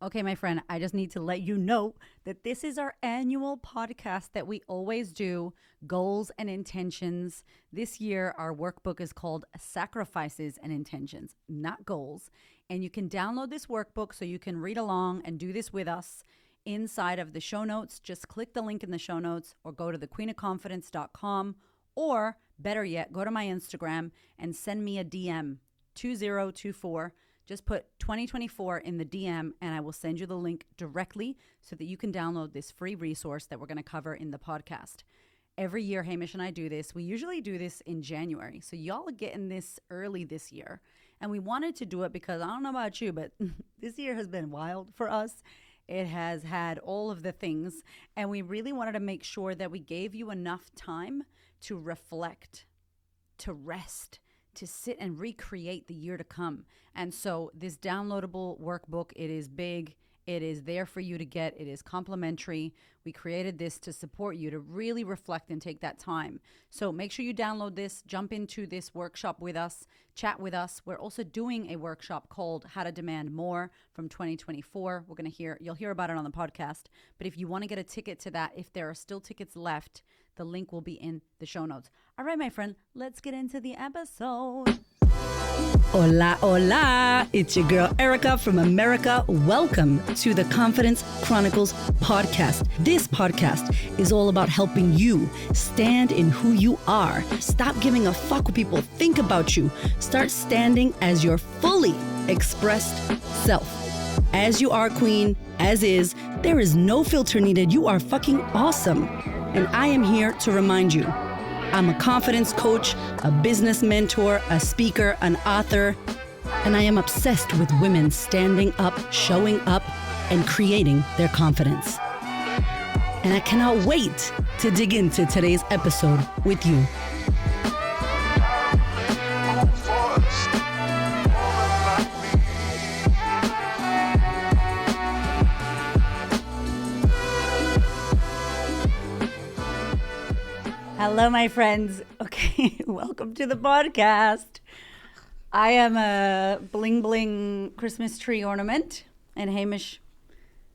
Okay, my friend, I just need to let you know that this is our annual podcast that we always do, Goals and Intentions. This year, our workbook is called Sacrifices and Intentions, not Goals. And you can download this workbook so you can read along and do this with us inside of the show notes. Just click the link in the show notes or go to thequeenofconfidence.com, or better yet, go to my Instagram and send me a DM, 2024. Just put 2024 in the DM and I will send you the link directly so that you can download this free resource that we're going to cover in the podcast. Every year, Hamish and I do this. We usually do this in January. So y'all are getting this early this year. And we wanted to do it because I don't know about you, but this year has been wild for us. It has had all of the things. And we really wanted to make sure that we gave you enough time to reflect, to rest, to sit and recreate the year to come. And so this downloadable workbook, it is big. It is there for you to get. It is complimentary. We created this to support you to really reflect and take that time. So make sure you download this, jump into this workshop with us, chat with us. We're also doing a workshop called How to Demand More from 2024. You'll hear about it on the podcast. But if you want to get a ticket to that, if there are still tickets left, the link will be in the show notes. All right, my friend, let's get into the episode. Hola, hola. It's your girl, Erica from America. Welcome to the Confidence Chronicles podcast. This podcast is all about helping you stand in who you are. Stop giving a fuck what people think about you. Start standing as your fully expressed self. As you are, queen, as is, there is no filter needed. You are fucking awesome. And I am here to remind you, I'm a confidence coach, a business mentor, a speaker, an author, and I am obsessed with women standing up, showing up, and creating their confidence. And I cannot wait to dig into today's episode with you. Hello, my friends. Okay, welcome to the podcast. I am a bling bling Christmas tree ornament, and Hamish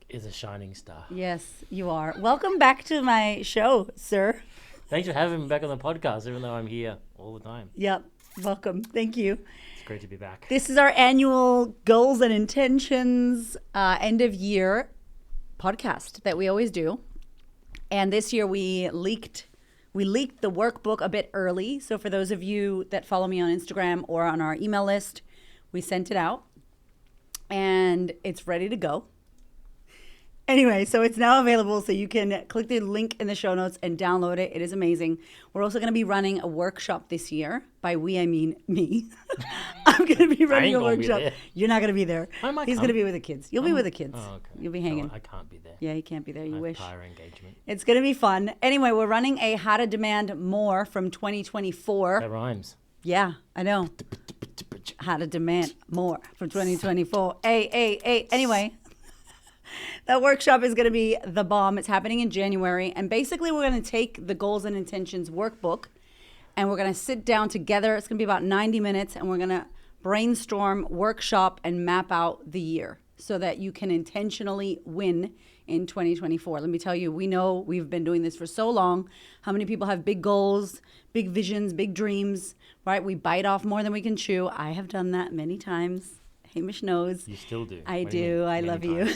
is a shining star. Yes, you are. Welcome back to my show, sir. Thanks for having me back on the podcast, even though I'm here all the time. Yep, welcome. Thank you. It's great to be back. This is our annual Goals and Intentions end of year podcast that we always do. And this year we leaked the workbook a bit early. So for those of you that follow me on Instagram or on our email list, we sent it out and it's ready to go. Anyway, so it's now available, so you can click the link in the show notes and download it. It is amazing. We're also going to be running a workshop this year. By we, I mean me. I'm going to be running a workshop. You're not going to be there. He's going to be with the kids. You'll be with the kids. Oh, okay. You'll be hanging. No, I can't be there. Yeah, you can't be there. You wish. Prior engagement. It's going to be fun. Anyway, we're running a How to Demand More from 2024. That rhymes. Yeah, I know. How to Demand More from 2024. Hey. Anyway. That workshop is going to be the bomb. It's happening in January. And basically, we're going to take the Goals and Intentions workbook and we're going to sit down together. It's going to be about 90 minutes and we're going to brainstorm, workshop, and map out the year so that you can intentionally win in 2024. Let me tell you, we know we've been doing this for so long. How many people have big goals, big visions, big dreams, right? We bite off more than we can chew. I have done that many times. Hamish knows. You still do. I do. I love you.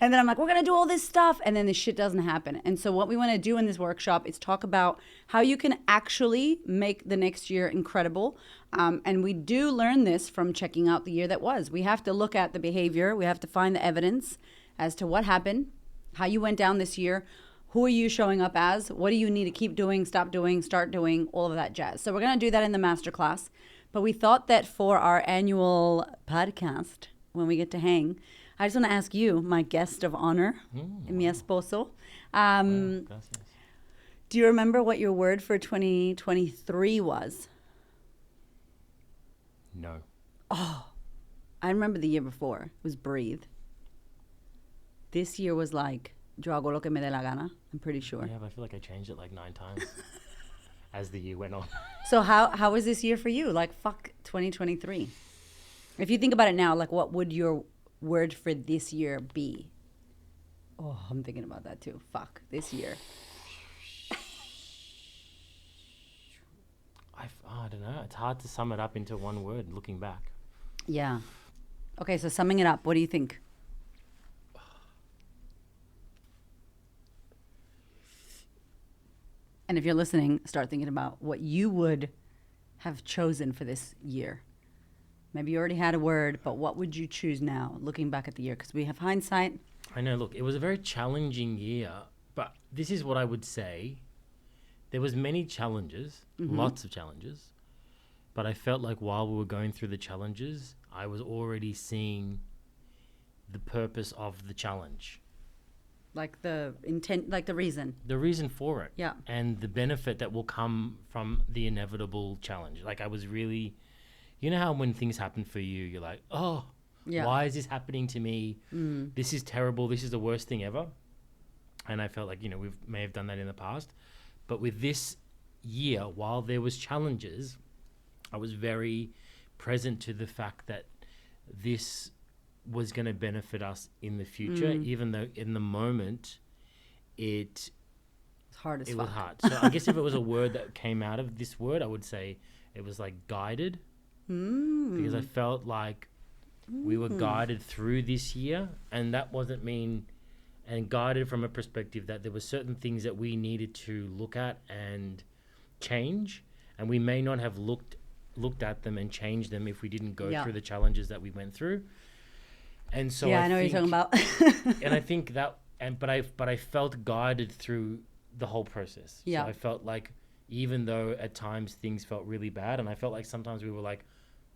And then I'm like, we're going to do all this stuff. And then the shit doesn't happen. And so what we want to do in this workshop is talk about how you can actually make the next year incredible. And we do learn this from checking out the year that was. We have to look at the behavior. We have to find the evidence as to what happened, how you went down this year. Who are you showing up as? What do you need to keep doing, stop doing, start doing, all of that jazz. So we're going to do that in the masterclass. But we thought that for our annual podcast, when we get to hang, I just want to ask you, my guest of honor, mi esposo, do you remember what your word for 2023 was? No. Oh, I remember the year before. It was breathe. This year was like, yo hago lo que me dé la gana, I'm pretty sure. Yeah, but I feel like I changed it like 9 times as the year went on. So how was this year for you? Like, fuck 2023. If you think about it now, like, what would your word for this year be? Oh, I'm thinking about that too. Fuck, this year. I don't know. It's hard to sum it up into one word looking back. Yeah. Okay, so summing it up, what do you think? And if you're listening, start thinking about what you would have chosen for this year. Maybe you already had a word, but what would you choose now, looking back at the year? Because we have hindsight. I know, look, it was a very challenging year, but this is what I would say. There was many challenges, lots of challenges, but I felt like while we were going through the challenges, I was already seeing the purpose of the challenge. Like the intent, like the reason. The reason for it. Yeah. And the benefit that will come from the inevitable challenge. Like I was really, you know how when things happen for you, you're like, oh, why is this happening to me? This is terrible. This is the worst thing ever. And I felt like, we may have done that in the past. But with this year, while there was challenges, I was very present to the fact that this was going to benefit us in the future, even though in the moment it's hard as fuck. It was hard. So I guess if it was a word that came out of this word, I would say it was like guided, because I felt like we were guided through this year, and that wasn't and guided from a perspective that there were certain things that we needed to look at and change, and we may not have looked at them and changed them if we didn't go through the challenges that we went through. And so I know what you're talking about. And I think that, but I felt guided through the whole process. Yeah. So I felt like, even though at times things felt really bad, and I felt like sometimes we were like,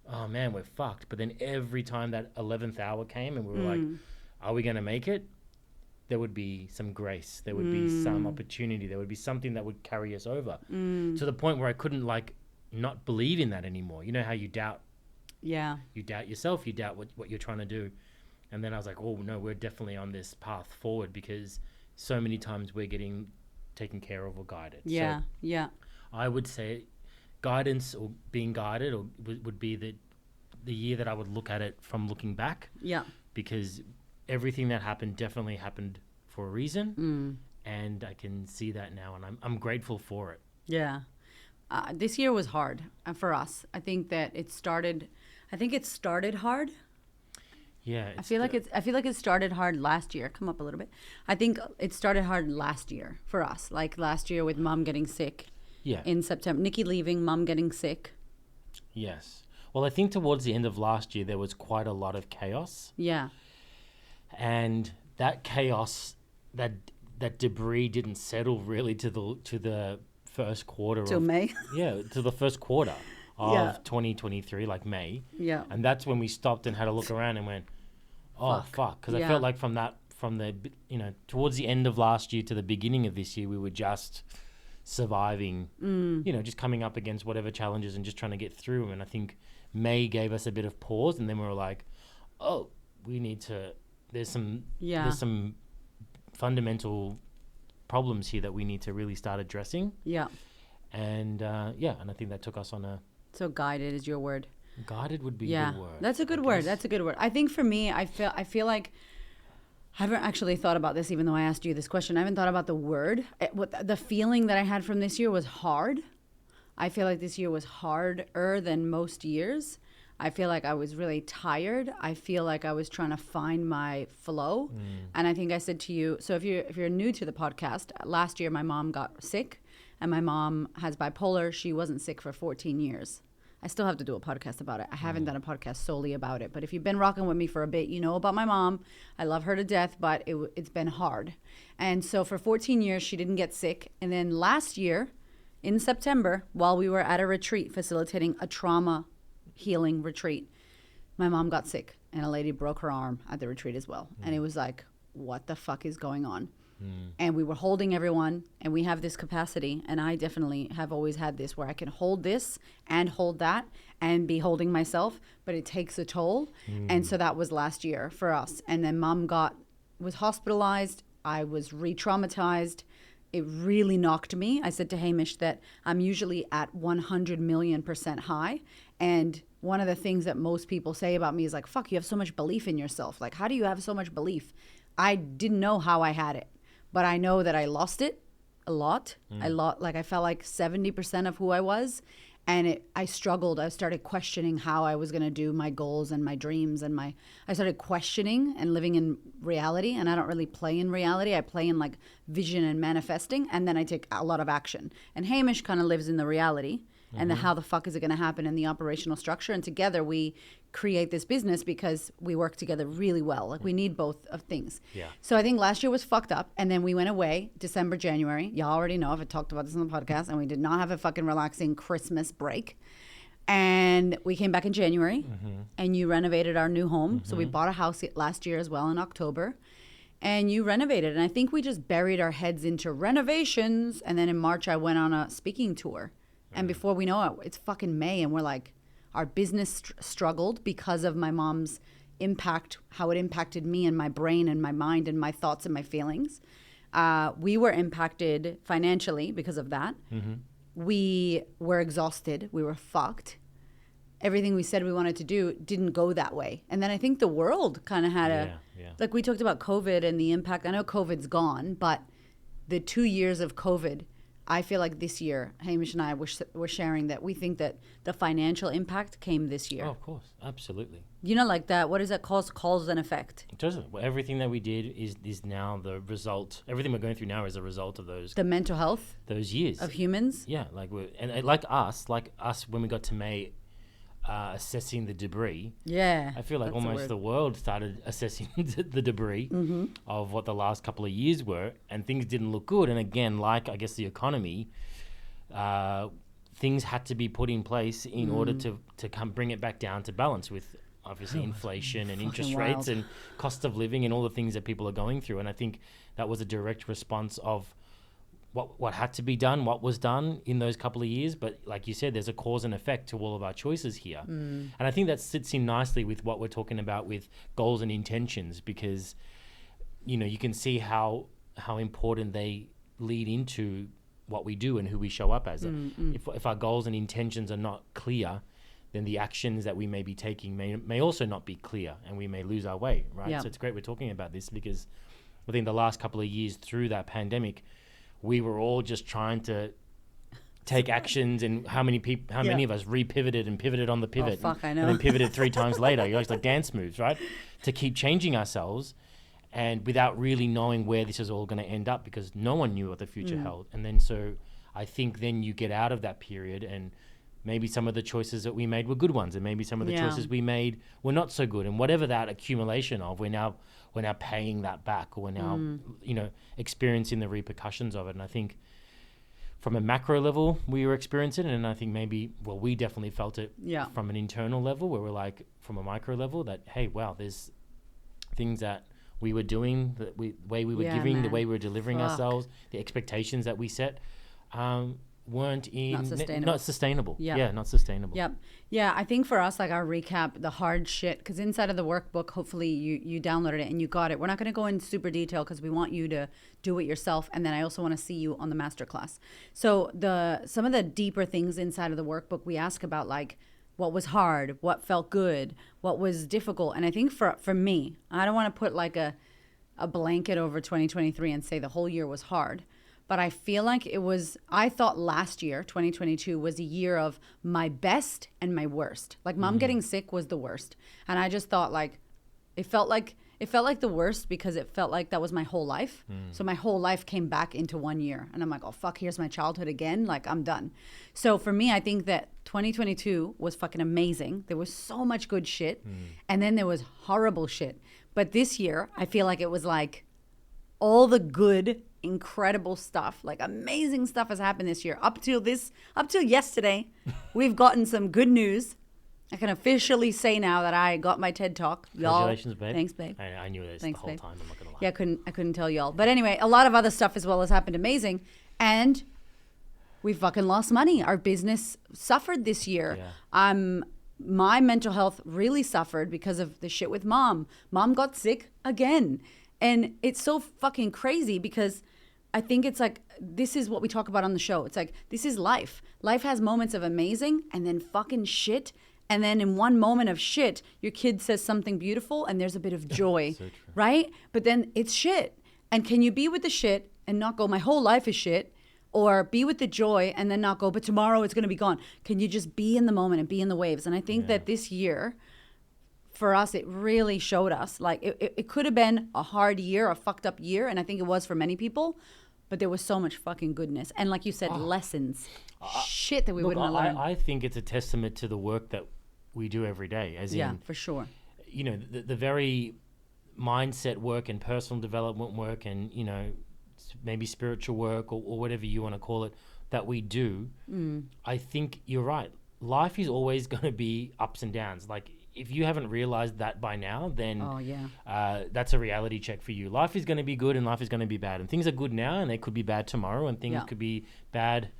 oh man, we're fucked. But then every time that 11th hour came and we were like, are we going to make it? There would be some grace. There would be some opportunity. There would be something that would carry us over to the point where I couldn't not believe in that anymore. You know how you doubt. Yeah. You doubt yourself. You doubt what you're trying to do. And then I was like, oh no, we're definitely on this path forward, because so many times we're getting taken care of or guided. Yeah. So I would say guidance or being guided would be the year that I would look at it from looking back. Yeah. Because everything that happened definitely happened for a reason. And I can see that now, and I'm grateful for it. Yeah. This year was hard for us. I think that it started hard. Yeah. I feel like it started hard last year. Come up a little bit. I think it started hard last year for us. Like last year with Mom getting sick. Yeah. In September, Nikki leaving, Mom getting sick. Yes. Well, I think towards the end of last year there was quite a lot of chaos. Yeah. And that chaos, that debris didn't settle really to the first quarter Till May. Yeah, to the first quarter of 2023, like May. Yeah. And that's when we stopped and had a look around and went, oh fuck, because I felt like from the towards the end of last year to the beginning of this year, we were just surviving, just coming up against whatever challenges and just trying to get through them. And I think May gave us a bit of pause, and then we were like, oh, we need to. There's some fundamental problems here that we need to really start addressing. Yeah. And and I think that took us on a. So guided is your word. Guided would be a good word. That's a good word. That's a good word. I think for me, I feel like I haven't actually thought about this, even though I asked you this question. I haven't thought about the word. The feeling that I had from this year was hard. I feel like this year was harder than most years. I feel like I was really tired. I feel like I was trying to find my flow. And I think I said to you, so if you're new to the podcast, last year my mom got sick, and my mom has bipolar. She wasn't sick for 14 years. I still have to do a podcast about it. I haven't done a podcast solely about it. But if you've been rocking with me for a bit, you know about my mom. I love her to death, but it's been hard. And so for 14 years, she didn't get sick. And then last year, in September, while we were at a retreat facilitating a trauma healing retreat, my mom got sick, and a lady broke her arm at the retreat as well. And it was like, what the fuck is going on? And we were holding everyone, and we have this capacity, and I definitely have always had this, where I can hold this and hold that and be holding myself, but it takes a toll. And so that was last year for us. And then Mom was hospitalized. I was re-traumatized. It really knocked me. I said to Hamish that I'm usually at 100 million% high, And one of the things that most people say about me is like, fuck, you have so much belief in yourself. Like, how do you have so much belief? I didn't know how I had it, but I know that I lost it a lot. I felt like 70% of who I was. And I struggled. I started questioning how I was going to do my goals and my dreams. And I started questioning and living in reality. And I don't really play in reality. I play in like vision and manifesting. And then I take a lot of action. And Hamish kind of lives in the reality. And the how the fuck is it going to happen in the operational structure. And together we create this business because we work together really well. Like we need both of things. Yeah. So I think last year was fucked up. And then we went away December, January. Y'all already know, I've talked about this on the podcast. And we did not have a fucking relaxing Christmas break. And we came back in January and you renovated our new home. So we bought a house last year as well in October. And you renovated. And I think we just buried our heads into renovations. And then in March, I went on a speaking tour. And before we know it, it's fucking May. And we're like, our business struggled because of my mom's impact, how it impacted me and my brain and my mind and my thoughts and my feelings. We were impacted financially because of that. We were exhausted. We were fucked. Everything we said we wanted to do didn't go that way. And then I think the world kind of had like we talked about COVID and the impact. I know COVID's gone, but the 2 years of COVID, I feel like this year, Hamish and I were sharing that we think that the financial impact came this year. Oh, of course. Absolutely. You know, like that, what is that called? Cause and effect. It doesn't. Well, everything that we did is now the result. Everything we're going through now is a result of the mental health those years of humans. Yeah, like us when we got to May, assessing the debris. Yeah, I feel like almost the world started assessing the debris of what the last couple of years were, and things didn't look good. And again, like I guess the economy, things had to be put in place in order to bring it back down to balance with obviously inflation and interest rates and cost of living and all the things that people are going through. And I think that was a direct response of what had to be done, what was done in those couple of years. But like you said, there's a cause and effect to all of our choices here. And I think that sits in nicely with what we're talking about with goals and intentions, because, you know, you can see how important they lead into what we do and who we show up as. If our goals and intentions are not clear, then the actions that we may be taking may also not be clear, and we may lose our way, right? So it's great we're talking about this, because I think the last couple of years through that pandemic, we were all just trying to take actions, and how many of us re-pivoted and pivoted on the pivot. Oh, fuck, I know. And then pivoted 3 times later. You're like dance moves, right? To keep changing ourselves, and without really knowing where this is all going to end up, because no one knew what the future held. And then so I think then you get out of that period, and maybe some of the choices that we made were good ones, and maybe some of the choices we made were not so good. And whatever that accumulation of, we're now paying that back, or we're now, experiencing the repercussions of it. And I think from a macro level, we were experiencing it. And I think we definitely felt it from an internal level, where we're like, from a micro level, that, hey, wow, there's things that we were doing, the way we were giving, the way we were delivering ourselves, the expectations that we set, weren't not sustainable. Not sustainable. Yeah, I think for us, like our recap, the hard shit, because inside of the workbook, hopefully you downloaded it and you got it. We're not going to go in super detail because we want you to do it yourself, and then I also want to see you on the masterclass. So some of the deeper things inside of the workbook, we ask about, like, what was hard, what felt good, what was difficult. And I think for me, I don't want to put like a blanket over 2023 and say the whole year was hard. But I feel like I thought last year, 2022, was a year of my best and my worst. Like mom getting sick was the worst. And I just thought, like, it felt like the worst because it felt like that was my whole life. So my whole life came back into 1 year. And I'm like, oh, fuck, here's my childhood again. Like, I'm done. So for me, I think that 2022 was fucking amazing. There was so much good shit. And then there was horrible shit. But this year, I feel like it was like all the good, incredible stuff, like amazing stuff has happened this year. Up till yesterday, we've gotten some good news. I can officially say now that I got my TED Talk. Congratulations, babe. Thanks, babe. I knew this Thanks, the whole babe. time. I'm not gonna lie. Yeah, I couldn't tell y'all. But anyway, a lot of other stuff as well has happened amazing. And we fucking lost money. Our business suffered this year. My mental health really suffered because of the shit with mom. Mom got sick again. And it's so fucking crazy because I think it's like, this is what we talk about on the show. It's like, this is life. Life has moments of amazing and then fucking shit And then in one moment of shit, your kid says something beautiful and there's a bit of joy, So true. right? But then it's shit. And can you be with the shit and not go, my whole life is shit? Or be with the joy and then not go, but tomorrow it's going to be gone. Can you just be in the moment and be in the waves? And I think that this year, for us, it really showed us, like, it could have been a hard year, a fucked up year. And I think it was for many people. But there was so much fucking goodness. And like you said, lessons. Shit that we Look, wouldn't have learned. I think it's a testament to the work that we do every day. As Yeah, in, for sure. you know, the very mindset work and personal development work and, you know, maybe spiritual work or whatever you want to call it that we do. I think you're right. Life is always going to be ups and downs. Like, if you haven't realized that by now, then that's a reality check for you. Life is going to be good and life is going to be bad. And things are good now and they could be bad tomorrow, and things could be bad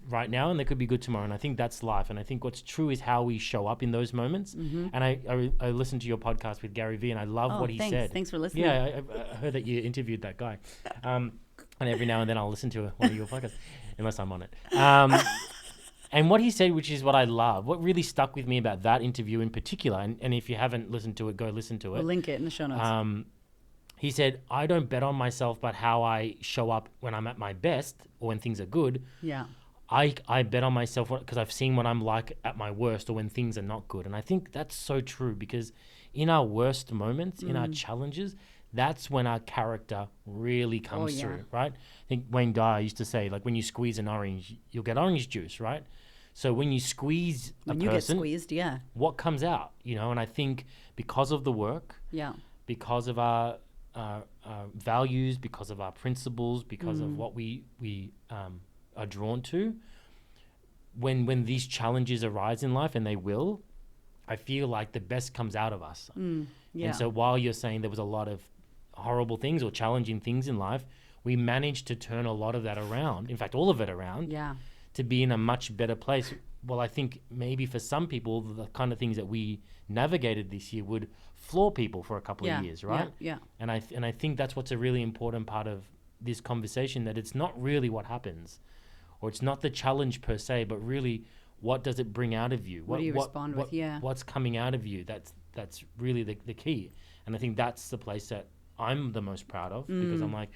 right now and they could be good tomorrow. And I think that's life. And I think what's true is how we show up in those moments. And I listened to your podcast with Gary Vee and I love what he said. Thanks for listening. Yeah, I heard that you interviewed that guy. And every now and then I'll listen to one of your podcasts, unless I'm on it. And what he said, which is what I love, what really stuck with me about that interview in particular, and if you haven't listened to it, go listen to it. We'll link it in the show notes. He said, I don't bet on myself, but how I show up when I'm at my best or when things are good. Yeah. I bet on myself because I've seen what I'm like at my worst or when things are not good. And I think that's so true, because in our worst moments, in our challenges, that's when our character really comes through, right? I think Wayne Dyer used to say, like, when you squeeze an orange, you'll get orange juice, right? So when you squeeze when a you person, get squeezed, what comes out, you know? And I think because of the work, because of our values, because of our principles, because of what we are drawn to, when these challenges arise in life, and they will, I feel like the best comes out of us. And so while you're saying there was a lot of horrible things or challenging things in life, we managed to turn a lot of that around, in fact all of it around, to be in a much better place. Well, I think maybe for some people the kind of things that we navigated this year would floor people for a couple of years, right? And I think that's what's a really important part of this conversation, that it's not really what happens, or it's not the challenge per se, but really what does it bring out of you? What do you respond with? What's coming out of you? That's really the key. And I think that's the place that I'm the most proud of, because I'm like,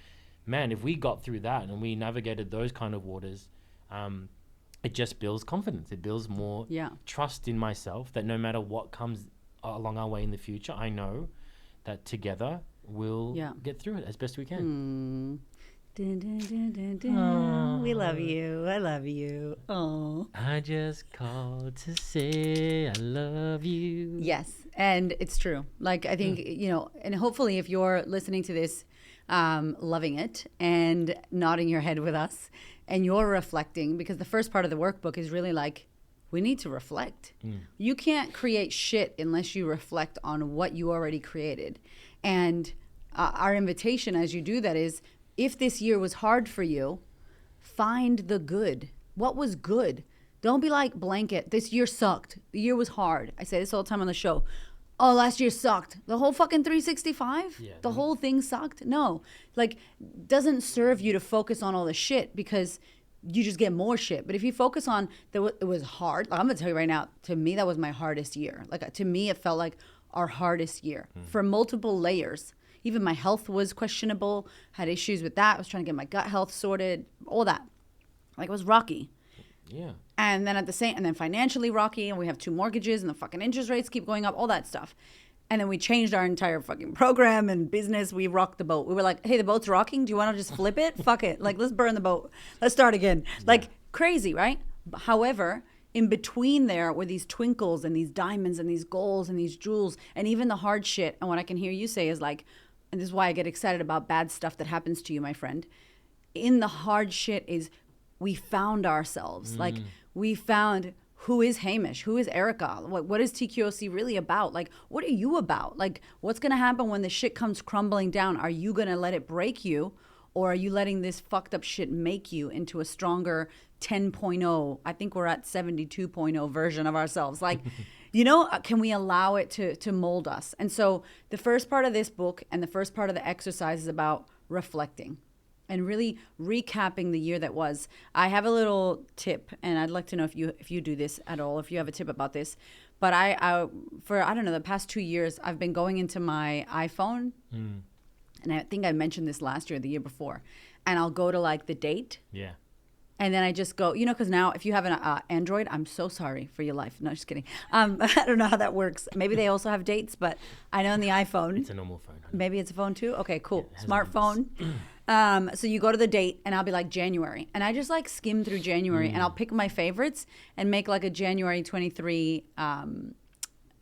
man, if we got through that and we navigated those kind of waters, it just builds confidence. It builds more trust in myself, that no matter what comes along our way in the future, I know that together we'll get through it as best we can. Dun, dun, dun, dun, dun. We love you. I love you. Oh. I just called to say I love you. Yes, and it's true. Like, I think, you know, and hopefully if you're listening to this, loving it and nodding your head with us, and you're reflecting, because the first part of the workbook is really like, we need to reflect. You can't create shit unless you reflect on what you already created. And our invitation as you do that is, if this year was hard for you, find the good. What was good? Don't be like, blanket, this year sucked. The year was hard. I say this all the time on the show. Oh, last year sucked. The whole fucking 365? The whole thing sucked? No. Like, doesn't serve you to focus on all the shit, because you just get more shit. But if you focus on that, it was hard. Like, I'm going to tell you right now, to me, that was my hardest year. Like, to me, it felt like our hardest year for multiple layers. Even my health was questionable, had issues with that. I was trying to get my gut health sorted, all that. Like, it was rocky. Yeah. And then and then financially rocky, and we have 2 mortgages and the fucking interest rates keep going up, all that stuff. And then we changed our entire fucking program and business. We rocked the boat. We were like, hey, the boat's rocking. Do you want to just flip it? Fuck it. Like, let's burn the boat. Let's start again. Like, crazy, right? However, in between there were these twinkles and these diamonds and these goals and these jewels and even the hard shit. And what I can hear you say is like, and this is why I get excited about bad stuff that happens to you, my friend. In the hard shit is we found ourselves. Like, we found who is Hamish, who is Erica, what is TQOC really about? Like, what are you about? Like, what's going to happen when the shit comes crumbling down? Are you going to let it break you, or are you letting this fucked up shit make you into a stronger 10.0? I think we're at 72.0 version of ourselves. Like, you know, can we allow it to mold us? And so the first part of this book and the first part of the exercise is about reflecting and really recapping the year that was. I have a little tip, and I'd like to know if you do this at all, if you have a tip about this. But I for, I don't know, the past 2 years, I've been going into my iPhone. And I think I mentioned this last year or the year before. And I'll go to like the date. Yeah. And then I just go, you know, because now if you have an Android, I'm so sorry for your life. No, just kidding. I don't know how that works. Maybe they also have dates, but I know on the iPhone. It's a normal phone. Maybe it's a phone too? Okay, cool. Yeah, Smartphone. So you go to the date and I'll be like January. And I just like skim through January and I'll pick my favorites and make like a January 23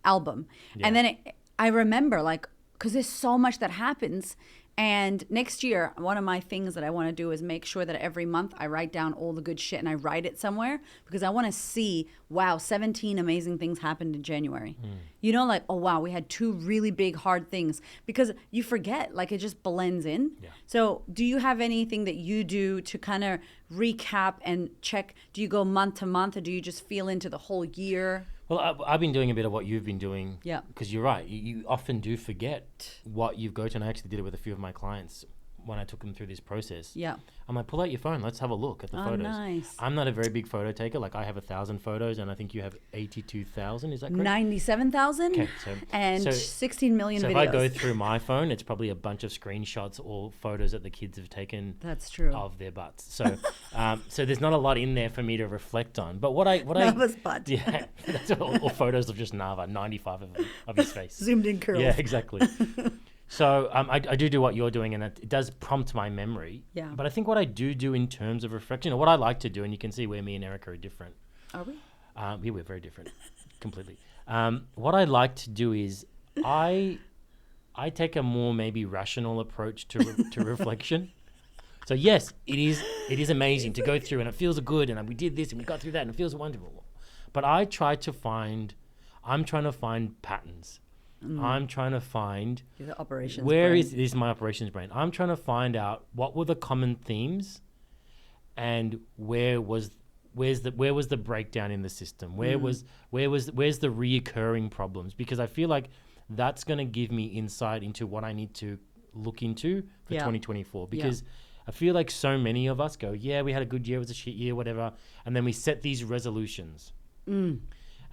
album. Yeah. And then I remember like, because there's so much that happens. And next year, one of my things that I want to do is make sure that every month I write down all the good shit and I write it somewhere because I want to see, wow, 17 amazing things happened in January. You know, like, oh, wow, we had 2 really big, hard things because you forget, like it just blends in. Yeah. So do you have anything that you do to kind of recap and check? Do you go month to month or do you just feel into the whole year? Well, I've been doing a bit of what you've been doing. Yeah. Because you're right. You often do forget what you've go to. And I actually did it with a few of my clients when I took them through this process. Yeah. I'm like, pull out your phone. Let's have a look at the photos. Nice. I'm not a very big photo taker. Like I have 1,000 photos and I think you have 82,000. Is that correct? 97,000 Okay, and so 16 million so videos. if I go through my phone, it's probably a bunch of screenshots or photos that the kids have taken. That's true. Of their butts. So, so there's not a lot in there for me to reflect on. But Nava's butt. Yeah, that's all photos of just Nava, 95 of his face. Zoomed in curls. Yeah, exactly. So I do what you're doing, and it does prompt my memory. Yeah. But I think what I do in terms of reflection, or what I like to do, and you can see where me and Erica are different. Are we? Yeah, we're very different, completely. What I like to do is I take a more maybe rational approach to reflection. So yes, it is amazing to go through, and it feels good, and we did this, and we got through that, and it feels wonderful. But I'm trying to find patterns. I'm trying to find You're the operations where brain. is my operations brain. I'm trying to find out what were the common themes, and where's the breakdown in the system? Where's the reoccurring problems? Because I feel like that's going to give me insight into what I need to look into for 2024. Because I feel like so many of us go, yeah, we had a good year, it was a shit year, whatever, and then we set these resolutions.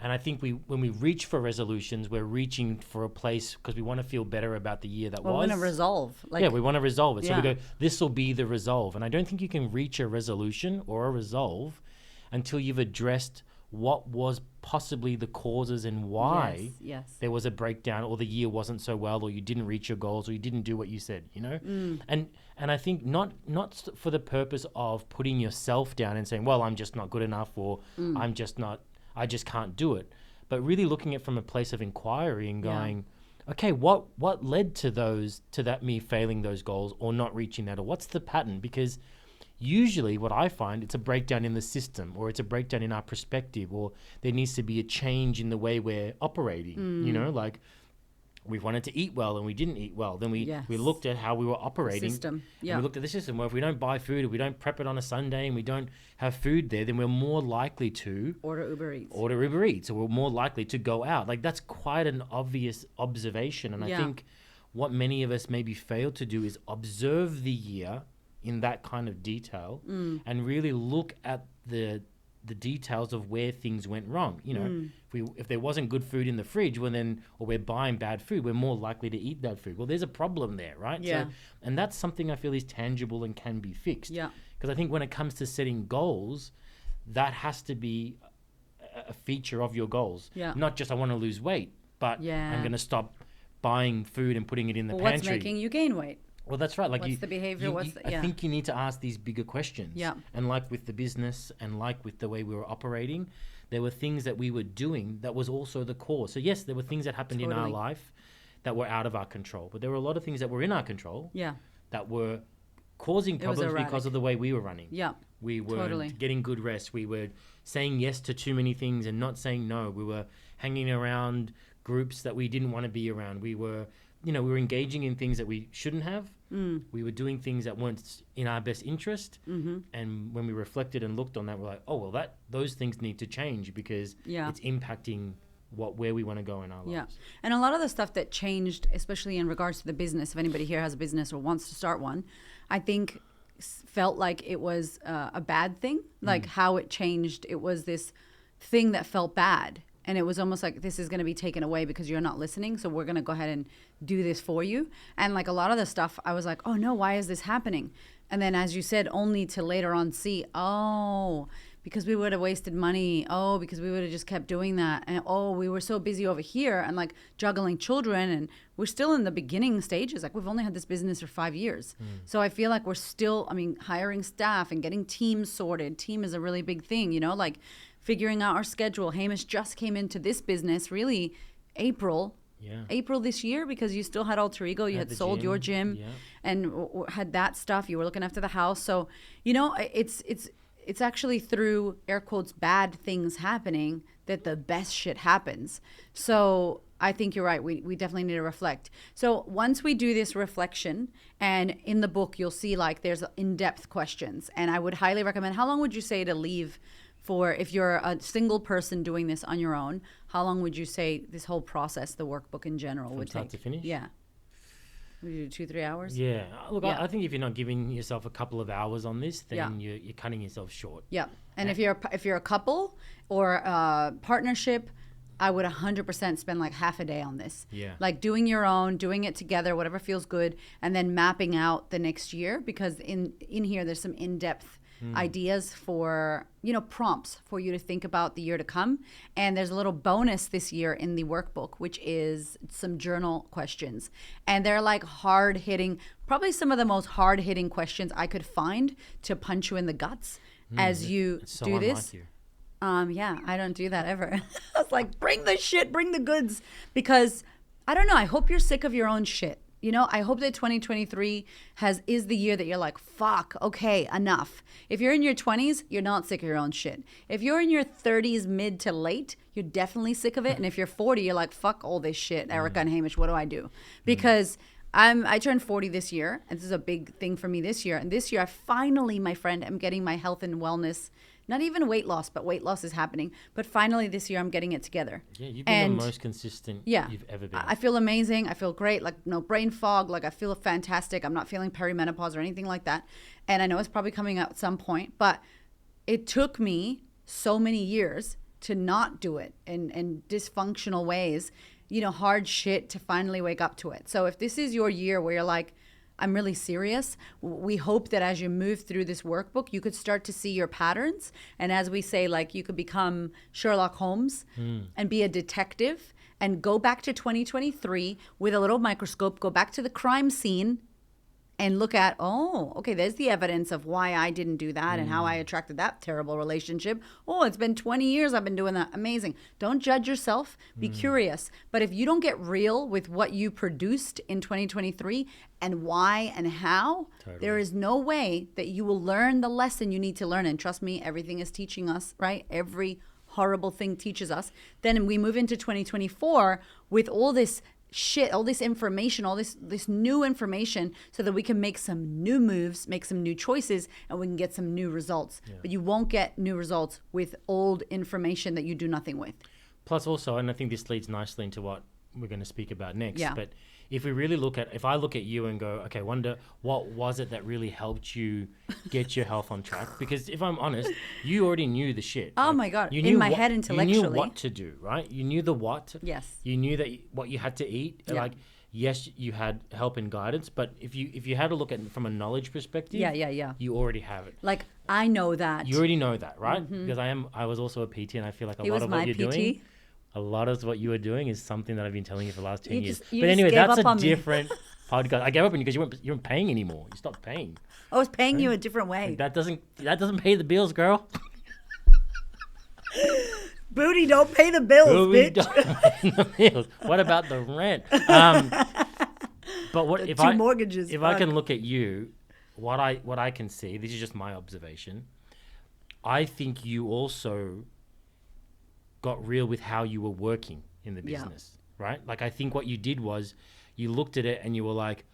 And I think when we reach for resolutions, we're reaching for a place because we want to feel better about the year that was. We want to resolve. Yeah, we want to resolve it. So we go, this will be the resolve. And I don't think you can reach a resolution or a resolve until you've addressed what was possibly the causes and why there was a breakdown, or the year wasn't so well, or you didn't reach your goals, or you didn't do what you said, you know? And I think not for the purpose of putting yourself down and saying, well, I'm just not good enough, or I just can't do it. But really looking at it from a place of inquiry and going, okay, what led to that me failing those goals or not reaching that, or what's the pattern? Because usually what I find, it's a breakdown in the system, or it's a breakdown in our perspective, or there needs to be a change in the way we're operating, you know, like we wanted to eat well and we didn't eat well. Then we looked at how we were operating. System. We looked at the system. Well, if we don't buy food, if we don't prep it on a Sunday and we don't have food there, then we're more likely to order Uber Eats. Or we're more likely to go out. Like that's quite an obvious observation. And I think what many of us maybe fail to do is observe the year in that kind of detail and really look at the details of where things went wrong. You know, if there wasn't good food in the fridge, well then, or we're buying bad food, we're more likely to eat that food. Well, there's a problem there, right? Yeah. So, and that's something I feel is tangible and can be fixed. Yeah. Because I think when it comes to setting goals, that has to be a feature of your goals. Yeah. Not just I want to lose weight, but I'm going to stop buying food and putting it in the pantry. What's making you gain weight? Well, that's right. Like what's the behavior? I think you need to ask these bigger questions. Yeah. And like with the business and like with the way we were operating, there were things that we were doing that was also the core. So yes, there were things that happened in our life that were out of our control, but there were a lot of things that were in our control. Yeah. That were causing problems because of the way we were running. Yeah. We were getting good rest. We were saying yes to too many things and not saying no. We were hanging around groups that we didn't want to be around. We were engaging in things that we shouldn't have. We were doing things that weren't in our best interest. And when we reflected and looked on that, we're like, oh, well, those things need to change because it's impacting where we want to go in our lives. Yeah. And a lot of the stuff that changed, especially in regards to the business, if anybody here has a business or wants to start one, I think felt like it was a bad thing, like how it changed. It was this thing that felt bad. And it was almost like, this is going to be taken away because you're not listening. So we're going to go ahead and do this for you. And like a lot of the stuff, I was like, oh no, why is this happening? And then as you said, only to later on see, oh, because we would have wasted money. Oh, because we would have just kept doing that. And oh, we were so busy over here and like juggling children. And we're still in the beginning stages. Like we've only had this business for 5 years. So I feel like we're still, hiring staff and getting teams sorted. Team is a really big thing, like figuring out our schedule. Hamish just came into this business really April this year, because you still had Alter Ego. You had sold your gym and had that stuff. You were looking after the house. So, it's actually through air quotes bad things happening that the best shit happens. So I think you're right. We definitely need to reflect. So once we do this reflection, and in the book, you'll see like there's in-depth questions, and I would highly recommend, how long would you say to leave for, if you're a single person doing this on your own, how long would you say this whole process, the workbook in general, would take? From start to finish? Yeah. Would you do 2-3 hours? Yeah. Look, I think if you're not giving yourself a couple of hours on this, then you're cutting yourself short. Yeah. And if you're a couple or a partnership, I would 100% spend like half a day on this. Yeah. Like doing your own, doing it together, whatever feels good, and then mapping out the next year, because in here there's some in-depth ideas for, prompts for you to think about the year to come. And there's a little bonus this year in the workbook, which is some journal questions. And they're like hard-hitting, probably some of the most hard-hitting questions I could find to punch you in the guts as you do this. Yeah, I don't do that ever. I was like, bring the shit, bring the goods. Because, I don't know, I hope you're sick of your own shit. I hope that 2023 is the year that you're like, fuck, okay, enough. If you're in your 20s, you're not sick of your own shit. If you're in your 30s, mid to late, you're definitely sick of it. And if you're 40, you're like, fuck all this shit, Erica and Hamish, what do I do? Because I turned 40 this year, and this is a big thing for me this year. And this year, I finally, my friend, am getting my health and wellness. Not even weight loss, but weight loss is happening. But finally this year, I'm getting it together. Yeah, you've been the most consistent you've ever been. I feel amazing. I feel great. Like no brain fog. Like I feel fantastic. I'm not feeling perimenopause or anything like that. And I know it's probably coming out at some point. But it took me so many years to not do it in dysfunctional ways, hard shit, to finally wake up to it. So if this is your year where you're like, I'm really serious, we hope that as you move through this workbook, you could start to see your patterns. And as we say, like you could become Sherlock Holmes and be a detective and go back to 2023 with a little microscope, go back to the crime scene and look at, oh, okay, there's the evidence of why I didn't do that and how I attracted that terrible relationship. Oh, it's been 20 years I've been doing that. Amazing. Don't judge yourself. Be curious. But if you don't get real with what you produced in 2023 and why and how, there is no way that you will learn the lesson you need to learn. And trust me, everything is teaching us, right? Every horrible thing teaches us. Then we move into 2024 with all this shit, all this information, all this new information, so that we can make some new moves, make some new choices, and we can get some new results. But you won't get new results with old information that you do nothing with. Plus also, and I think this leads nicely into what we're going to speak about next, but if I look at you and go, okay, wonder what was it that really helped you get your health on track? Because if I'm honest, you already knew the shit. Oh my God, in my head intellectually. You knew what to do, right? You knew the what. Yes. You knew that what you had to eat. Yeah. Like, yes, you had help and guidance, but if you had to look at it from a knowledge perspective, you already have it. Like, I know that. You already know that, right? Because I was also a PT, and I feel like a lot of what you're doing. A lot of what you are doing is something that I've been telling you for the last 10 years. But anyway, that's a different podcast. I gave up on you because you weren't paying anymore. You stopped paying. I was paying you a different way. Like, that doesn't pay the bills, girl. Booty, don't pay the bills, bitch. Don't pay the bills. What about the rent? But what if mortgages? If I can look at you, what I can see, this is just my observation. I think you also got real with how you were working in the business, right? Like, I think what you did was you looked at it and you were like,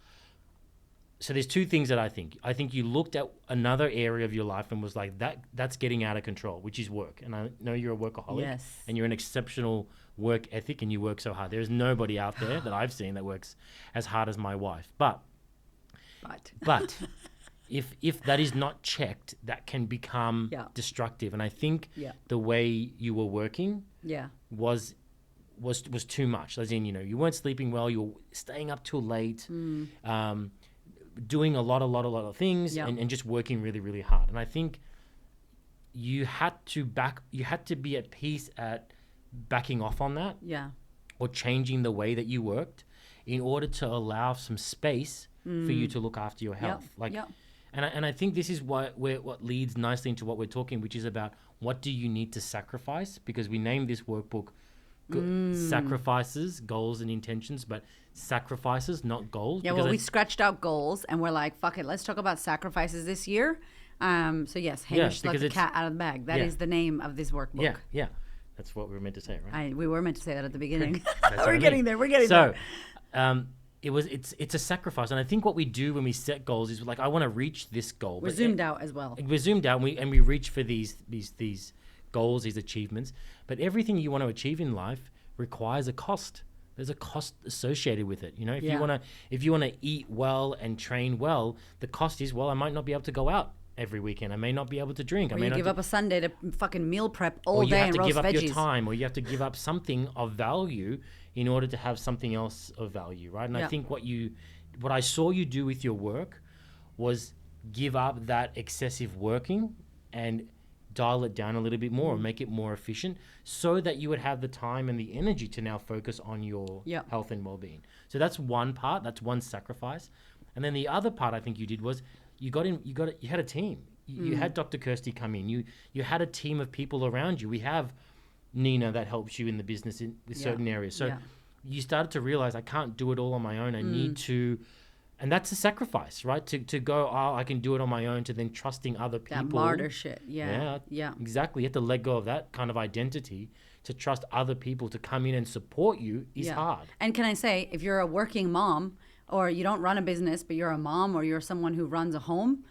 so there's two things that I think you looked at another area of your life and was like, that's getting out of control, which is work. And I know you're a workaholic and you're an exceptional work ethic and you work so hard. There's nobody out there that I've seen that works as hard as my wife. But if that is not checked, that can become destructive. And I think the way you were working was too much. As in, you weren't sleeping well, you were staying up too late, doing a lot of things, and just working really, really hard. And I think you had to be at peace at backing off on that, or changing the way that you worked in order to allow some space for you to look after your health. And I think this is what leads nicely into what we're talking, which is about what do you need to sacrifice? Because we named this workbook sacrifices, goals and intentions, but sacrifices, not goals. Yeah, well, we scratched out goals and we're like, fuck it, let's talk about sacrifices this year. So yes, Hamish let the cat out of the bag. That is the name of this workbook. Yeah. That's what we were meant to say, right? We were meant to say that at the beginning. We're getting there. We're getting there. So, it's a sacrifice, and I think what we do when we set goals is like, I want to reach this goal. We're zoomed out as well. We're zoomed out, and we reach for these goals, these achievements. But everything you want to achieve in life requires a cost. There's a cost associated with it. If you want to eat well and train well, the cost is, I might not be able to go out every weekend. I may not be able to drink. Or you give up a Sunday to fucking meal prep all day and roast veggies. Or you have to give up your time, or you have to give up something of value in order to have something else of value, right? And I think what I saw you do with your work was give up that excessive working and dial it down a little bit more and make it more efficient so that you would have the time and the energy to now focus on your health and well-being. So that's one part, that's one sacrifice. And then the other part I think you did was you had a team. You had Dr. Kirsty come in. You had a team of people around you. We have Nina that helps you in the business with certain areas. So you started to realize, I can't do it all on my own. I need to, and that's a sacrifice, right? To go, I can do it on my own, to then trusting other people. That martyr shit. Yeah. Exactly. You have to let go of that kind of identity to trust other people to come in and support you is hard. And can I say, if you're a working mom, or you don't run a business, but you're a mom, or you're someone who runs a home,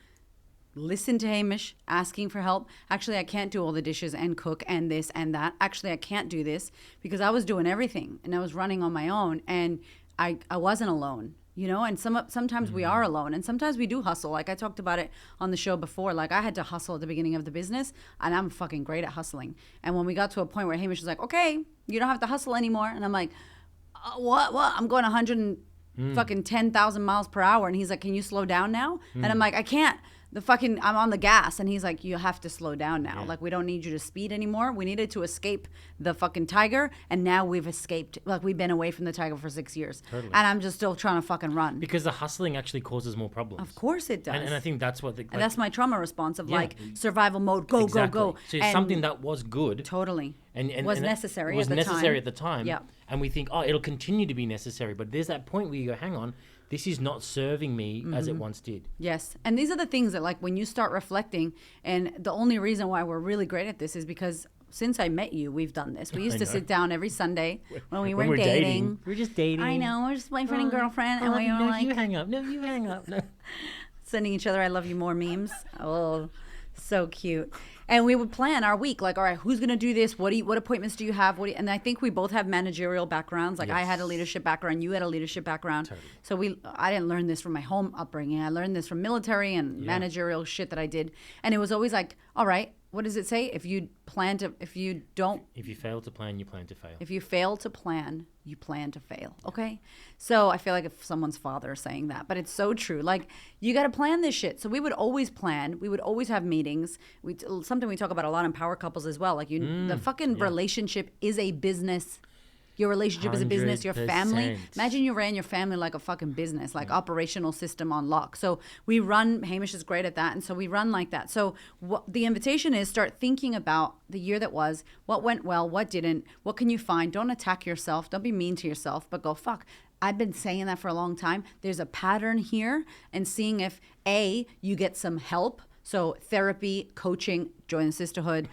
listen to Hamish asking for help. Actually, I can't do all the dishes and cook and this and that. Actually, I can't do this because I was doing everything and I was running on my own, and I wasn't alone, and sometimes we are alone, and sometimes we do hustle. Like I talked about it on the show before, like I had to hustle at the beginning of the business, and I'm fucking great at hustling. And when we got to a point where Hamish was like, okay, you don't have to hustle anymore. And I'm like, what? I'm going 10,000 miles per hour. And he's like, can you slow down now? And I'm like, I can't. I'm on the gas. And he's like, you have to slow down now. Like, we don't need you to speed anymore. We needed to escape the fucking tiger. And now we've escaped. Like, we've been away from the tiger for 6 years. Totally. And I'm just still trying to fucking run. Because the hustling actually causes more problems. Of course it does. And I think that's what and that's my trauma response of survival mode, go. So it's something that was good. Totally. And was necessary at the time. Yeah. And we think, it'll continue to be necessary. But there's that point where you go, hang on, this is not serving me as it once did. Yes. And these are the things that, like, when you start reflecting, and the only reason why we're really great at this is because since I met you, we've done this. We used to sit down every Sunday when we were dating. We were just dating. I know. We're just boyfriend and girlfriend. And we were like, you hang up. No, you hang up. No. Sending each other I love you more memes. Oh, so cute. And we would plan our week, like, all right, who's going to do this? What appointments do you have? And I think we both have managerial backgrounds. Like, I had a leadership background, you had a leadership background. Totally. So I didn't learn this from my home upbringing. I learned this from military and managerial shit that I did. And it was always like, all right, what does it say? If you fail to plan, you plan to fail. If you fail to plan, you plan to fail. Okay? So I feel like if someone's father is saying that, but it's so true. Like, you got to plan this shit. So we would always plan. We would always have meetings. Something we talk about a lot in power couples as well. Like, the fucking relationship is a business. Your relationship is a business, your family. Imagine you ran your family like a fucking business, like operational system on lock. So we run, Hamish is great at that, and so we run like that. So the invitation is, start thinking about the year that was, what went well, what didn't, what can you find? Don't attack yourself, don't be mean to yourself, but go, fuck, I've been saying that for a long time. There's a pattern here, and seeing if you get some help. So therapy, coaching, join the sisterhood,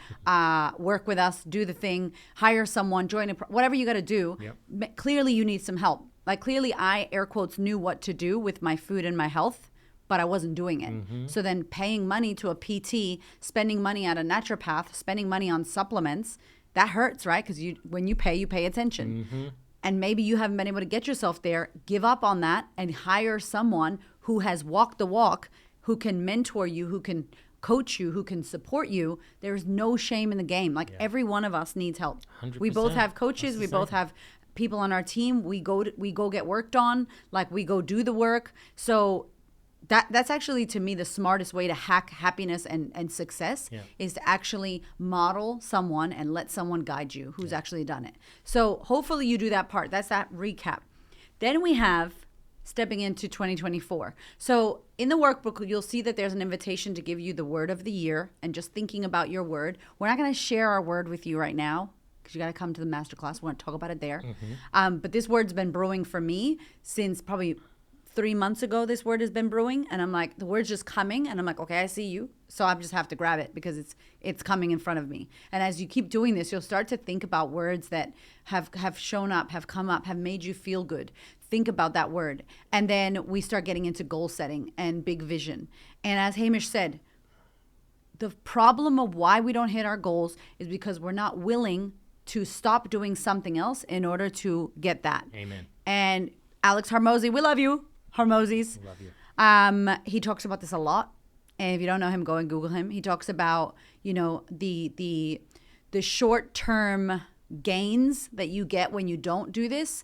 work with us, do the thing, hire someone, whatever you got to do. Yep. Clearly you need some help. Like, clearly I, air quotes, knew what to do with my food and my health, but I wasn't doing it. Mm-hmm. So then paying money to a PT, spending money at a naturopath, spending money on supplements, that hurts, right? Because when you pay attention. Mm-hmm. And maybe you haven't been able to get yourself there. Give up on that and hire someone who has walked the walk, who can mentor you, who can coach you, who can support you, there's no shame in the game. Like every one of us needs help. 100%. We both have coaches. We both have people on our team. We go get worked on. Like we go do the work. So that's actually, to me, the smartest way to hack happiness and success is to actually model someone and let someone guide you who's actually done it. So hopefully you do that part. That's that recap. Then we have stepping into 2024. So in the workbook, you'll see that there's an invitation to give you the word of the year and just thinking about your word. We're not going to share our word with you right now because you got to come to the masterclass. We want to talk about it there. But this word's been brewing for me since probably 3 months ago. This word has been brewing, and I'm like, the word's just coming, and I'm like, okay, I see you, so I just have to grab it because it's coming in front of me. And as you keep doing this, you'll start to think about words that have shown up, have come up, have made you feel good. Think about that word, and then we start getting into goal setting and big vision. And as Hamish said, the problem of why we don't hit our goals is because we're not willing to stop doing something else in order to get that. Amen. And Alex Hormozi, we love you. Hormozis. Love you. He talks about this a lot. And if you don't know him, go and Google him. He talks about, the short-term gains that you get when you don't do this.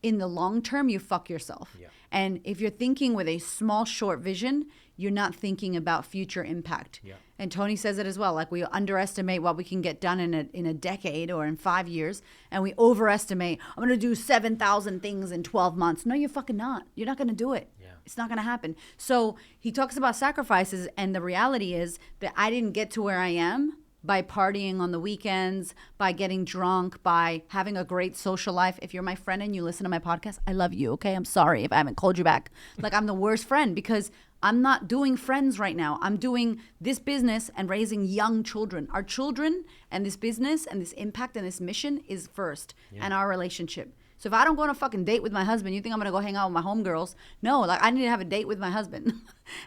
In the long term, you fuck yourself. Yeah. And if you're thinking with a small, short vision, you're not thinking about future impact. Yeah. And Tony says it as well. Like, we underestimate what we can get done in a decade or in 5 years, and we overestimate, I'm going to do 7,000 things in 12 months. No, you're fucking not. You're not going to do it. Yeah. It's not going to happen. So he talks about sacrifices, and the reality is that I didn't get to where I am by partying on the weekends, by getting drunk, by having a great social life. If you're my friend and you listen to my podcast, I love you, okay? I'm sorry if I haven't called you back. Like, I'm the worst friend because I'm not doing friends right now. I'm doing this business and raising young children. Our children and this business and this impact and this mission is first, and our relationship. So if I don't go on a fucking date with my husband, you think I'm going to go hang out with my homegirls? No, like, I need to have a date with my husband.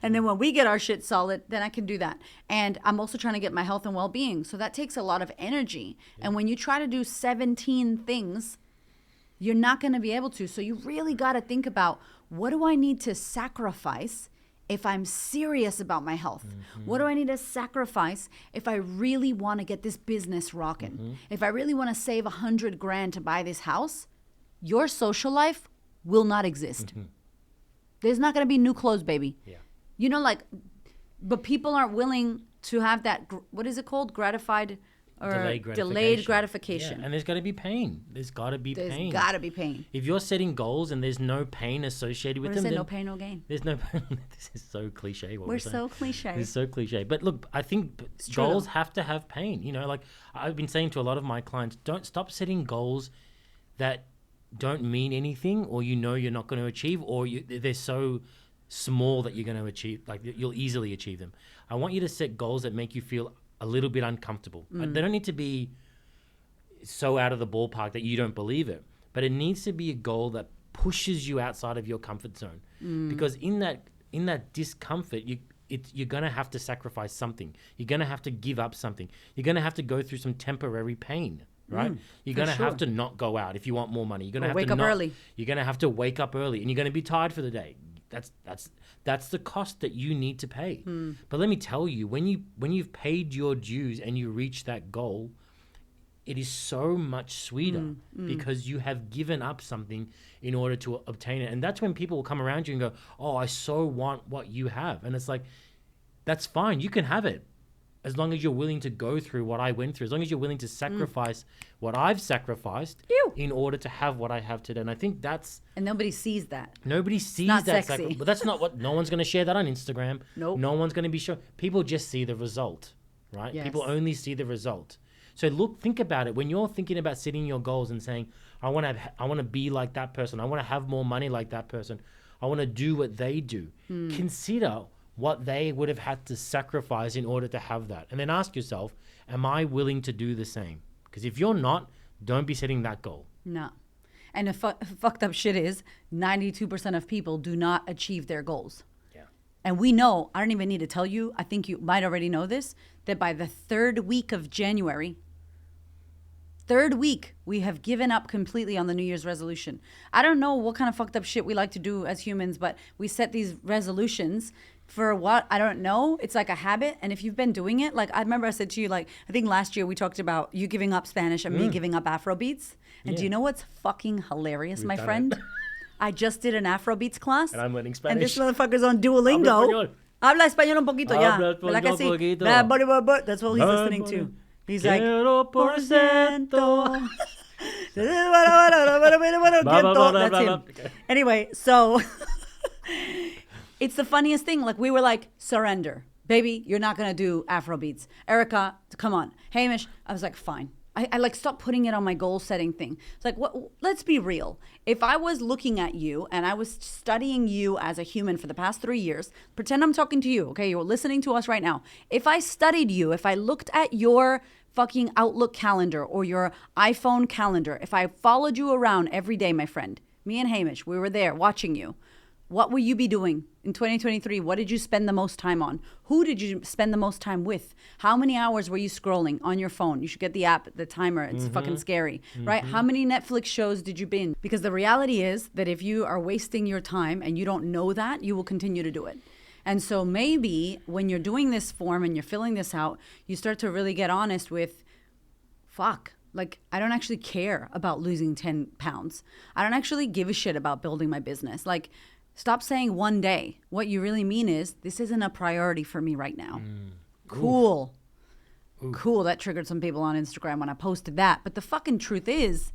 And then when we get our shit solid, then I can do that. And I'm also trying to get my health and well-being. So that takes a lot of energy. Yeah. And when you try to do 17 things, you're not going to be able to. So you really got to think about, what do I need to sacrifice if I'm serious about my health? Mm-hmm. What do I need to sacrifice if I really want to get this business rocking? Mm-hmm. If I really want to save $100,000 to buy this house, your social life will not exist. Mm-hmm. There's not going to be new clothes, baby. Yeah. But people aren't willing to have that, what is it called? Delayed gratification. Yeah. And there's got to be pain. There's got to be pain. There's got to be pain. If you're setting goals and there's no pain associated with them, no pain, no gain. There's no pain. This is so cliche. We're so cliche. It's so cliche. But look, I think goals have to have pain. Like I've been saying to a lot of my clients, don't stop setting goals that don't mean anything, or you're not going to achieve, or they're so small that you're going to achieve, like you'll easily achieve them. I want you to set goals that make you feel a little bit uncomfortable. They don't need to be so out of the ballpark that you don't believe it, but it needs to be a goal that pushes you outside of your comfort zone. Because in that discomfort, you're going to have to sacrifice something. You're going to have to give up something. You're going to have to go through some temporary pain. Right? You're going to have to not go out if you want more money. You're going to have wake to up early. You're going to have to wake up early, and you're going to be tired for the day. That's the cost that you need to pay. But let me tell you, when you've paid your dues and you reach that goal, it is so much sweeter because you have given up something in order to obtain it. And that's when people will come around you and go, "Oh, I so want what you have." And it's like, that's fine. You can have it. As long as you're willing to go through what I went through, as long as you're willing to sacrifice what I've sacrificed in order to have what I have today. And I think that's... And nobody sees that. Nobody sees not that. Sexy. But that's not what... No one's going to share that on Instagram. Nope. No one's going to be sure. People just see the result, right? Yes. People only see the result. So think about it. When you're thinking about setting your goals and saying, I want to be like that person. I want to have more money like that person. I want to do what they do. Consider what they would have had to sacrifice in order to have that. And then ask yourself, am I willing to do the same? Because if you're not, don't be setting that goal. No. And the fucked up shit is 92% of people do not achieve their goals. Yeah. And we know, I don't even need to tell you, I think you might already know this, that by the third week of January, we have given up completely on the New Year's resolution. I don't know what kind of fucked up shit we like to do as humans, but we set these resolutions For what? I don't know. It's like a habit. And if you've been doing it, like I remember I said to you, like, I think last year we talked about you giving up Spanish and me giving up Afrobeats. And do you know what's fucking hilarious, my friend? I just did an Afrobeats class. And I'm learning Spanish. And this motherfucker's on Duolingo. Habla español un poquito, ya. ¿Verdad que sí? That's what he's listening to. He's like, por ciento. That's him. Anyway, so it's the funniest thing. Like we were like, surrender. Baby, you're not going to do Afrobeats. Erica, come on. Hamish, I was like, fine. I like stopped putting it on my goal setting thing. It's like, what? Let's be real. If I was looking at you and I was studying you as a human for the past 3 years, pretend I'm talking to you, okay? You're listening to us right now. If I studied you, if I looked at your fucking Outlook calendar or your iPhone calendar, if I followed you around every day, my friend, me and Hamish, we were there watching you. What will you be doing in 2023? What did you spend the most time on? Who did you spend the most time with? How many hours were you scrolling on your phone? You should get the app, the timer. It's fucking scary, right? How many Netflix shows did you binge? Because the reality is that if you are wasting your time and you don't know that, you will continue to do it. And so maybe when you're doing this form and you're filling this out, you start to really get honest with, fuck. Like, I don't actually care about losing 10 pounds. I don't actually give a shit about building my business. Like, stop saying one day. What you really mean is, this isn't a priority for me right now. Cool. Ooh. Cool. That triggered some people on Instagram when I posted that. But the fucking truth is,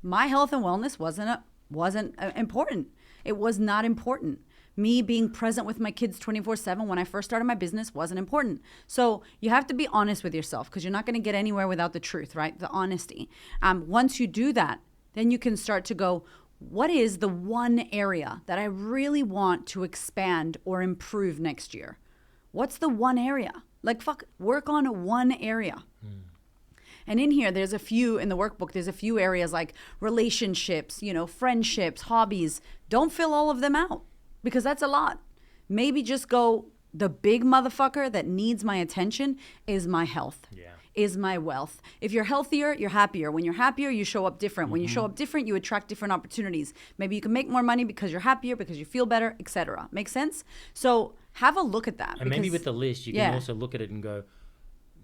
my health and wellness wasn't important. It was not important. Me being present with my kids 24/7 when I first started my business wasn't important. So you have to be honest with yourself because you're not going to get anywhere without the truth, right? The honesty. Once you do that, then you can start to go, what is the one area that I really want to expand or improve next year? What's the one area? Like, work on one area. And in here, there's a few, in the workbook, there's a few areas like relationships, friendships, hobbies. Don't fill all of them out because that's a lot. Maybe just go, the big motherfucker that needs my attention is my health. Yeah. Is my wealth. If you're healthier, you're happier. When you're happier, you show up different. When you show up different, you attract different opportunities. Maybe you can make more money because you're happier, because you feel better, etc. Make sense? So have a look at that. And maybe with the list, you can also look at it and go,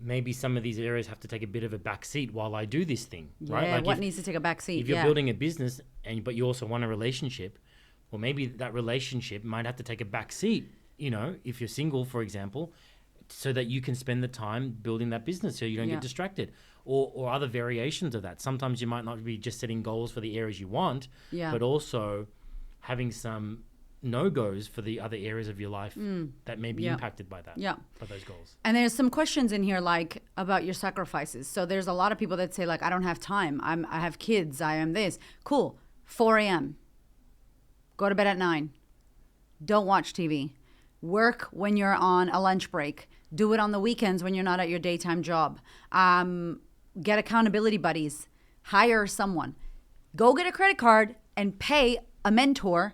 maybe some of these areas have to take a bit of a back seat while I do this thing, right? Like what needs to take a back seat? If you're building a business, but you also want a relationship, well, maybe that relationship might have to take a back seat, if you're single, for example, so that you can spend the time building that business so you don't get distracted or other variations of that. Sometimes you might not be just setting goals for the areas you want, but also having some no-goes for the other areas of your life that may be impacted by that, by those goals. And there's some questions in here like about your sacrifices. So there's a lot of people that say like, I don't have time. I have kids. I am this. Cool. 4 a.m. Go to bed at 9. Don't watch TV. Work when you're on a lunch break. Do it on the weekends when you're not at your daytime job. Get accountability buddies. Hire someone. Go get a credit card and pay a mentor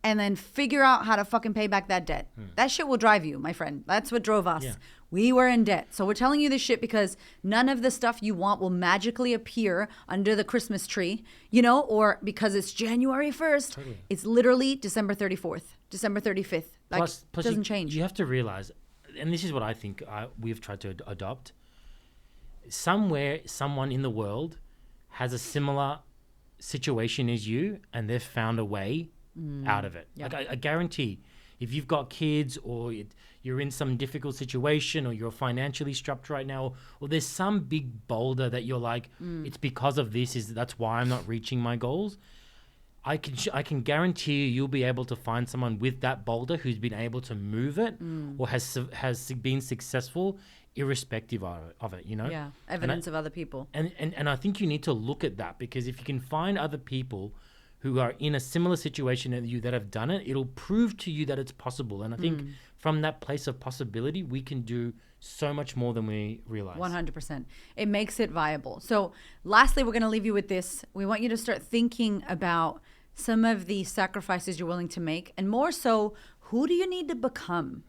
and then figure out how to fucking pay back that debt. That shit will drive you, my friend. That's what drove us. Yeah. We were in debt. So we're telling you this shit because none of the stuff you want will magically appear under the Christmas tree, or because it's January 1st. Totally. It's literally December 34th, December 35th. Plus it doesn't change. You have to realize, and this is what I think we've tried to adopt, somewhere, someone in the world has a similar situation as you and they've found a way out of it. Yep. Like I guarantee, if you've got kids or you're in some difficult situation or you're financially strapped right now, or there's some big boulder that you're like, it's because of this, that's why I'm not reaching my goals. I can guarantee you'll be able to find someone with that boulder who's been able to move it or has been successful irrespective of it, Yeah, evidence of other people. And I think you need to look at that because if you can find other people who are in a similar situation as you that have done it, it'll prove to you that it's possible. And I think from that place of possibility, we can do so much more than we realize. 100%. It makes it viable. So lastly, we're going to leave you with this. We want you to start thinking about some of the sacrifices you're willing to make, and more so, who do you need to become?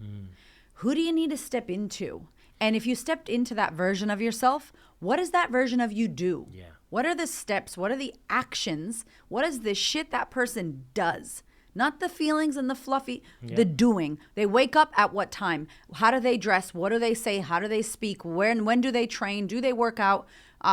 Who do you need to step into? And if you stepped into that version of yourself, what does that version of you do? Yeah. What are the steps? What are the actions? What is the shit that person does? Not the feelings and the fluffy, the doing. They wake up at what time? How do they dress? What do they say? How do they speak? When do they train? Do they work out?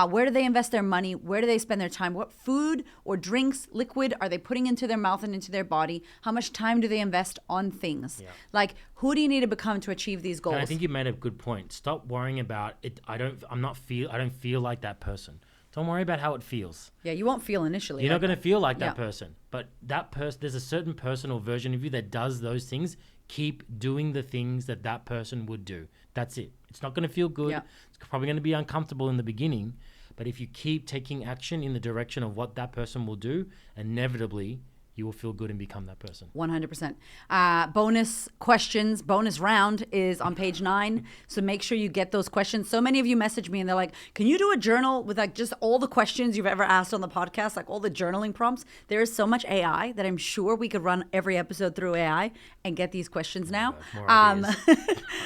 Where do they invest their money? Where do they spend their time? What food or drinks, liquid, are they putting into their mouth and into their body? How much time do they invest on things? Yeah. Like, who do you need to become to achieve these goals? And I think you made a good point. Stop worrying about it. I don't feel like that person. Don't worry about how it feels. Yeah, you won't feel initially. You're not going to feel like that person. But that person, there's a certain person or version of you that does those things. Keep doing the things that person would do. That's it. It's not going to feel good. Yeah. It's probably going to be uncomfortable in the beginning. But if you keep taking action in the direction of what that person will do, inevitably, you will feel good and become that person. 100%. Bonus questions, bonus round is on page 9. So make sure you get those questions. So many of you message me and they're like, can you do a journal with like just all the questions you've ever asked on the podcast, like all the journaling prompts? There is so much AI that I'm sure we could run every episode through AI and get these questions now. More ideas.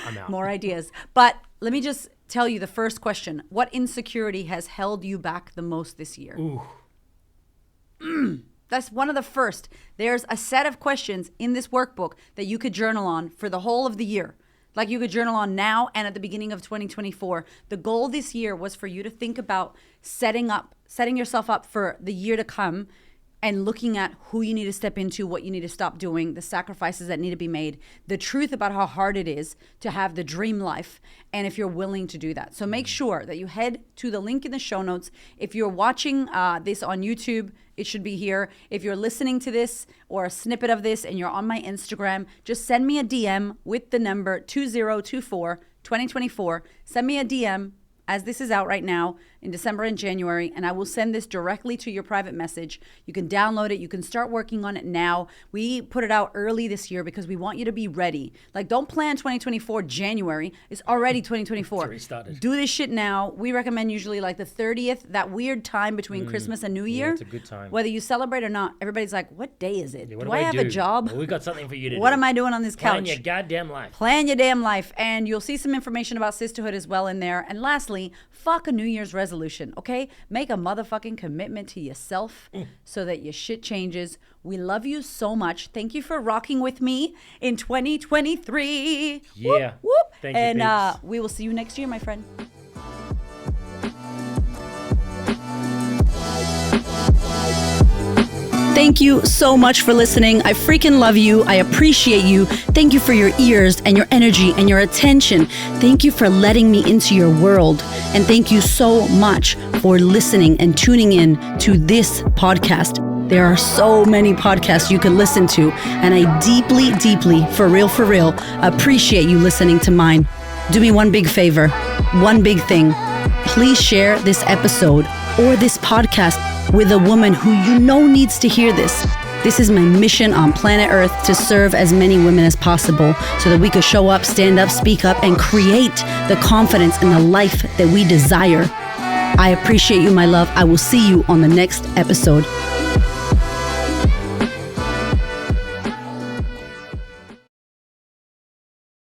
I'm out. More ideas. But let me just tell you the first question. What insecurity has held you back the most this year? Ooh. That's one of the first. There's a set of questions in this workbook that you could journal on for the whole of the year. Like you could journal on now and at the beginning of 2024. The goal this year was for you to think about setting yourself up for the year to come and looking at who you need to step into, what you need to stop doing, the sacrifices that need to be made, the truth about how hard it is to have the dream life, and if you're willing to do that. So make sure that you head to the link in the show notes. If you're watching this on YouTube, it should be here. If you're listening to this or a snippet of this and you're on my Instagram, just send me a DM with the number 2024-2024. Send me a DM as this is out right now in December and January, and I will send this directly to your private message. You can download it. You can start working on it now. We put it out early this year because we want you to be ready. Like, don't plan 2024 January. It's already 2024. It's already started. Do this shit now. We recommend usually like the 30th, that weird time between Christmas and New Year. It's a good time. Whether you celebrate or not, everybody's like, what day is it? Yeah, do I have a job? Well, we got something for you to do. What am I doing on this couch? Plan your goddamn life. Plan your damn life. And you'll see some information about sisterhood as well in there. And lastly, fuck a New Year's resolution, okay? Make a motherfucking commitment to yourself so that your shit changes. We love you so much. Thank you for rocking with me in 2023. Yeah. Whoop, whoop. Thank you, and we will see you next year, my friend. Thank you so much for listening. I freaking love you. I appreciate you. Thank you for your ears and your energy and your attention. Thank you for letting me into your world. And thank you so much for listening and tuning in to this podcast. There are so many podcasts you can listen to, and I deeply, deeply, for real, appreciate you listening to mine. Do me one big favor, one big thing. Please share this episode or this podcast with a woman who you know needs to hear this. This is my mission on planet Earth, to serve as many women as possible so that we could show up, stand up, speak up, and create the confidence and the life that we desire. I appreciate you, my love. I will see you on the next episode.